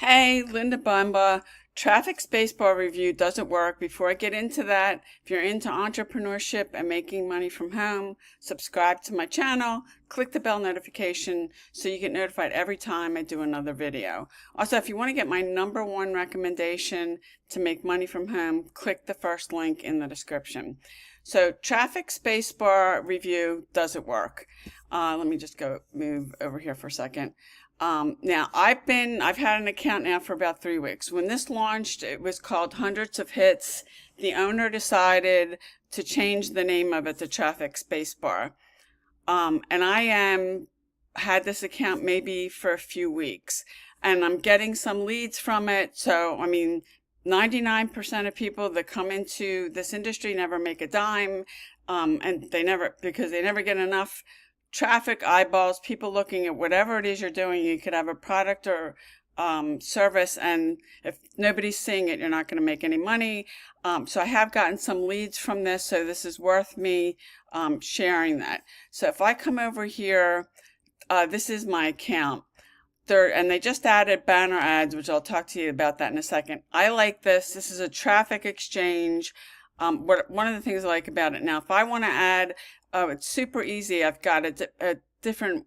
Hey, Linda Bomba. Traffic spacebar review doesn't work. Before I get into that, if you're into entrepreneurship and making money from home, subscribe to my channel, click the bell notification so you get notified every time I do another video. Also, if you want to get my #1 recommendation to make money from home, click the first link in the description. So traffic spacebar review doesn't work. Let me just move over here for a second. Now I've had an account now for about 3 weeks. When this launched, it was called Hundreds of Hits. The owner decided to change the name of it to Traffic Spacebar. And had this account maybe for a few weeks, and I'm getting some leads from it. So, I mean, 99% of people that come into this industry never make a dime, and because they never get enough traffic, eyeballs, people looking at whatever it is you're doing. You could have a product or service, and if nobody's seeing it, you're not going to make any money. So I have gotten some leads from this, so this is worth me sharing that. So if I come over here, this is my account. And they just added banner ads, which I'll talk to you about that in a second. I like this. This is a traffic exchange. One of the things I like about it now, if I want to add, it's super easy. I've got a different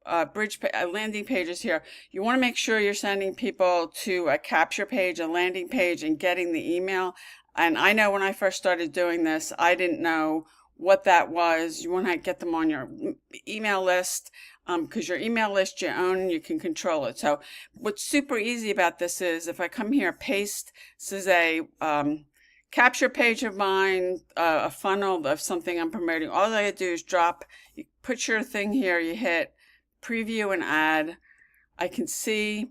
landing pages here. You want to make sure you're sending people to a capture page, a landing page, and getting the email. And I know when I first started doing this, I didn't know what that was. You want to get them on your email list, because your email list you own, you can control it. So what's super easy about this is if I come here, paste, this is a capture page of mine, a funnel of something I'm promoting. All I do is you put your thing here, you hit preview and add. I can see,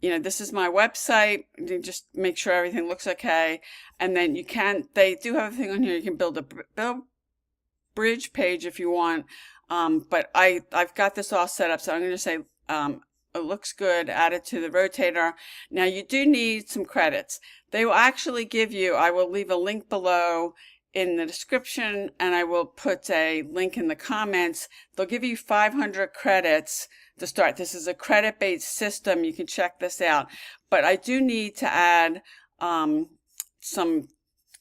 this is my website. You just make sure everything looks okay. And then they do have a thing on here. You can build a bridge page if you want. But I've got this all set up. So I'm going to say, it looks good, add it to the rotator. Now you do need some credits. They will actually give you, I will leave a link below in the description, and I will put a link in the comments. They'll give you 500 credits to start. This is a credit-based system. You can check this out. But I do need to add some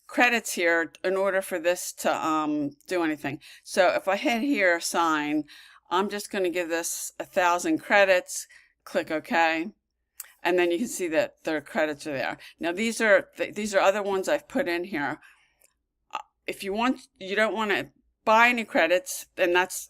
credits here in order for this to do anything. So if I hit here, sign, I'm just going to give this 1,000 credits. Click OK, and then you can see that their credits are there. Now these are other ones I've put in here. If you don't want to buy any credits, then that's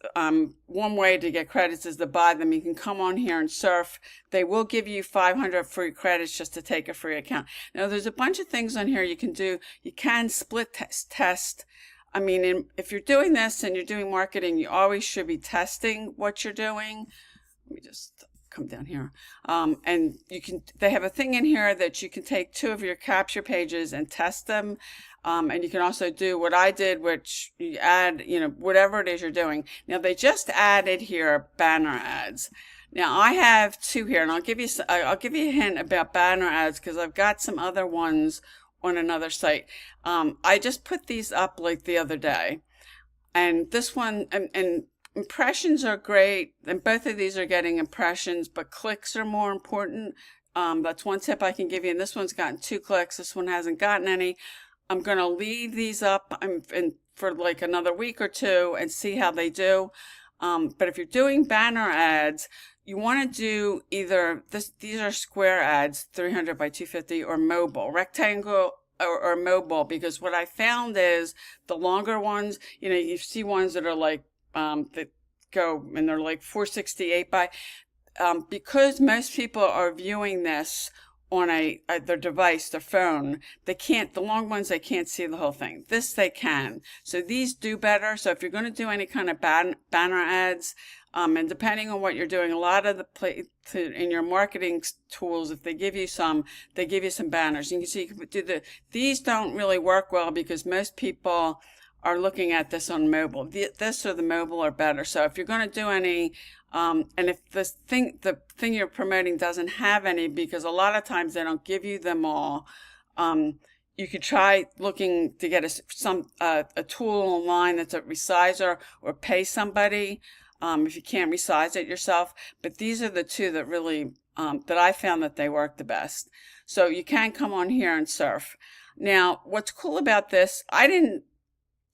one way to get credits is to buy them. You can come on here and surf. They will give you 500 free credits just to take a free account. Now there's a bunch of things on here you can do. You can split test. I mean, if you're doing this and you're doing marketing, you always should be testing what you're doing. Let me just come down here. And they have a thing in here that you can take 2 of your capture pages and test them. And you can also do what I did, which you add, whatever it is you're doing. Now they just added here banner ads. Now I have 2 here, and I'll give you a hint about banner ads because I've got some other ones on another site. I just put these up like the other day, and this one, and impressions are great, and both of these are getting impressions, but clicks are more important. That's one tip I can give you, and this one's gotten 2 clicks. This one hasn't gotten any. I'm going to leave these up for like another week or 2 and see how they do. But if you're doing banner ads, you want to do either these are square ads, 300 by 250, or mobile, rectangle or mobile, because what I found is the longer ones, you see ones that are like that go and they're like 468 by, because most people are viewing this on their device, their phone, the long ones, they can't see the whole thing. This they can. So these do better. So if you're going to do any kind of banner ads, and depending on what you're doing, a lot of in your marketing tools, if they give you some banners. You can see these don't really work well because most people are looking at this on mobile. This or the mobile are better. So if you're going to do any, and if the thing you're promoting doesn't have any, because a lot of times they don't give you them all, you could try looking to get a tool online that's a resizer, or pay somebody if you can't resize it yourself. But these are the 2 that really that I found that they work the best. So you can come on here and surf. Now, what's cool about this, I didn't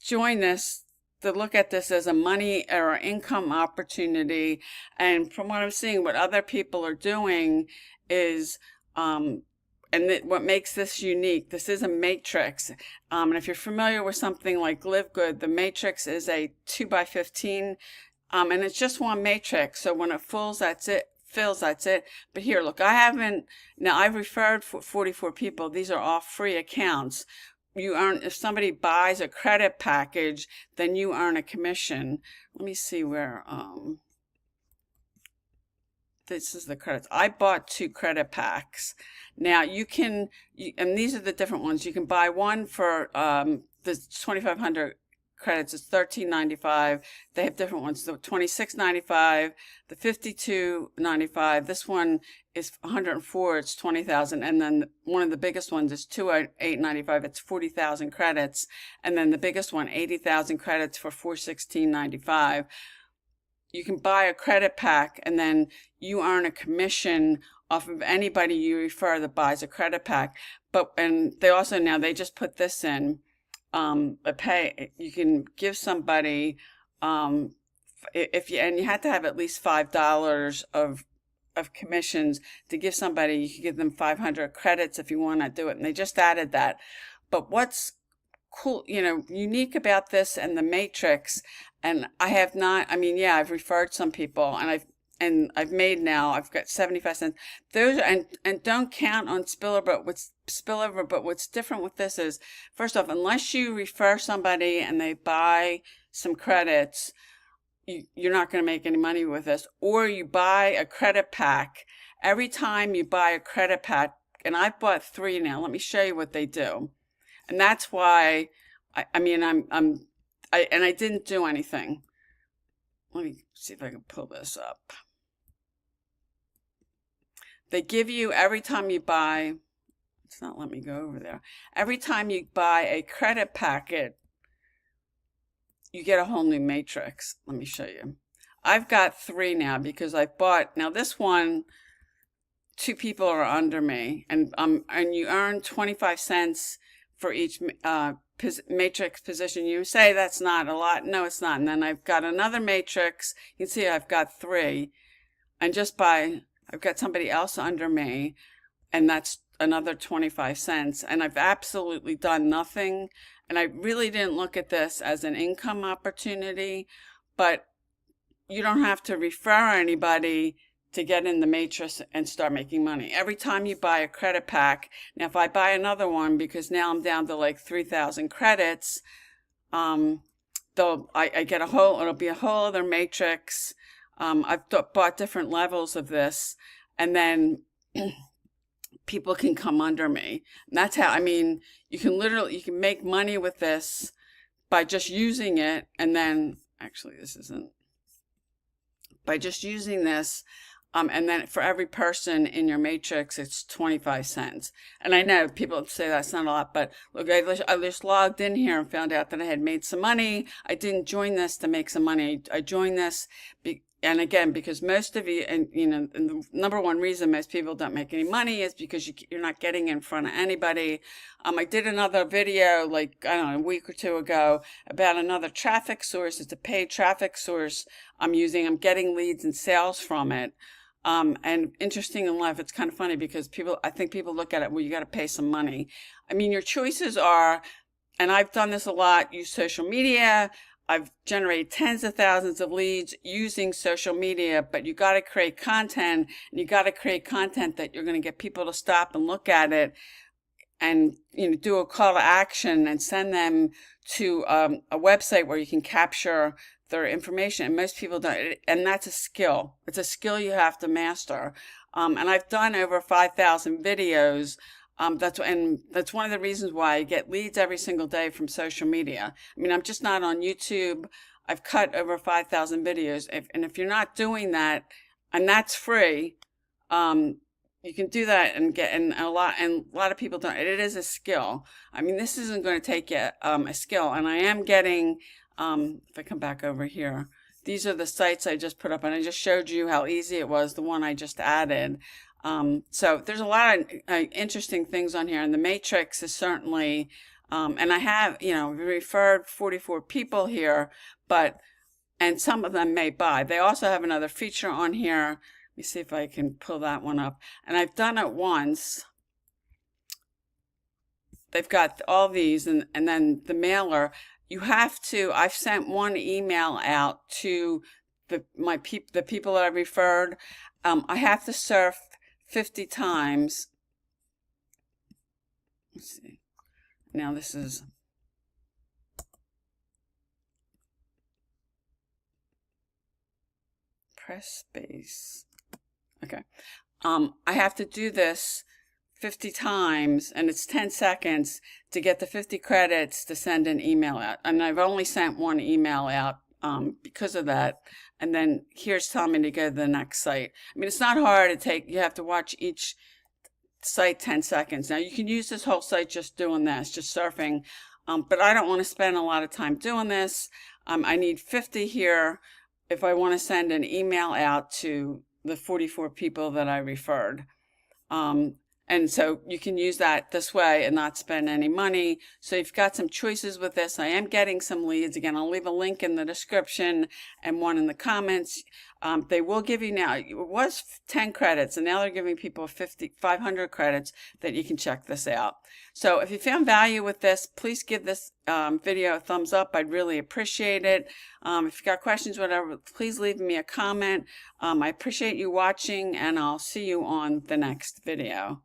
join this to look at this as a money or income opportunity. And from what I'm seeing, what other people are doing is, what makes this unique, this is a matrix. And if you're familiar with something like Live Good, the matrix is a 2x15, and it's just one matrix. So when it fills, that's it. That's it. But here, look, I've referred 44 people. These are all free accounts. You earn, if somebody buys a credit package, then you earn a commission. Let me see where, this is the credits. I bought 2 credit packs. Now and these are the different ones. You can buy one for, the 2,500 credits is $13.95. They have different ones. The $26.95, the $52.95. This one is 104. It's 20,000. And then one of the biggest ones is $208.95. It's 40,000 credits. And then the biggest one, 80,000 credits for $416.95. You can buy a credit pack, and then you earn a commission off of anybody you refer that buys a credit pack. And they also, now they just put this in. You can give somebody, and you had to have at least $5 of commissions to give somebody. You could give them 500 credits if you want to do it, and they just added that. But what's cool, unique about this and the matrix, and I've referred some people, and I've got 75 cents. Those and don't count on spillover, but what's different with this is, first off, unless you refer somebody and they buy some credits, you're not going to make any money with this. Or you buy a credit pack. Every time you buy a credit pack, and I've bought 3 now, let me show you what they do. And that's why I didn't do anything. Let me see if I can pull this up. They give you, every time you buy, it's not letting me go over there. Every time you buy a credit packet, you get a whole new matrix. Let me show you. I've got 3 now because now this one, 2 people are under me, and you earn 25 cents for each matrix position. You say that's not a lot. No, it's not. And then I've got another matrix. You can see I've got 3, and I've got somebody else under me, and that's another 25 cents. And I've absolutely done nothing. And I really didn't look at this as an income opportunity, but you don't have to refer anybody to get in the matrix and start making money. Every time you buy a credit pack, now if I buy another one, because now I'm down to like 3,000 credits, I get it'll be a whole other matrix. I've bought different levels of this, and then people can come under me. And that's how, you can make money with this by just using it. And then, actually, by just using this, and then for every person in your matrix, it's 25 cents. And I know people say that's not a lot, but look, I just logged in here and found out that I had made some money. I didn't join this to make some money. I joined this and again, because most of you, and the number one reason most people don't make any money is because you're not getting in front of anybody. I did another video, like, I don't know, a week or 2 ago about another traffic source. It's a paid traffic source I'm using. I'm getting leads and sales from it. And interesting in life, it's kind of funny because I think people look at it, well, you got to pay some money. Your choices are, and I've done this a lot, use social media. I've generated tens of thousands of leads using social media, but you got to create content, and you got to create content that you're going to get people to stop and look at it, and do a call to action and send them to a website where you can capture their information. And most people don't, and that's a skill. It's a skill you have to master. And I've done over 5,000 videos. That's one of the reasons why I get leads every single day from social media. I'm just not on YouTube. I've cut over 5,000 videos. And if you're not doing that, and that's free, you can do that and a lot of people don't. It is a skill. This isn't going to take you a skill. And I am getting, if I come back over here, these are the sites I just put up, and I just showed you how easy it was, the one I just added. So there's a lot of interesting things on here, and the matrix is certainly, and I have, referred 44 people here, and some of them may buy. They also have another feature on here. Let me see if I can pull that one up. And I've done it once. They've got all these, and then the mailer. You have to, I've sent one email out to the people that I referred. I have to surf 50 times. Let's see. Now this is press space. Okay. I have to do this 50 times, and it's 10 seconds to get the 50 credits to send an email out. And I've only sent one email out because of that. And then here's telling me to go to the next site. I mean, it's not hard to you have to watch each site 10 seconds. Now, you can use this whole site just doing this, just surfing. But I don't want to spend a lot of time doing this. I need 50 here if I want to send an email out to the 44 people that I referred. And so you can use that this way and not spend any money. So you've got some choices with this. I am getting some leads. Again, I'll leave a link in the description and one in the comments. They will give you now, it was 10 credits, and now they're giving people 500 credits that you can check this out. So if you found value with this, please give this video a thumbs up. I'd really appreciate it. If you've got questions, whatever, please leave me a comment. I appreciate you watching, and I'll see you on the next video.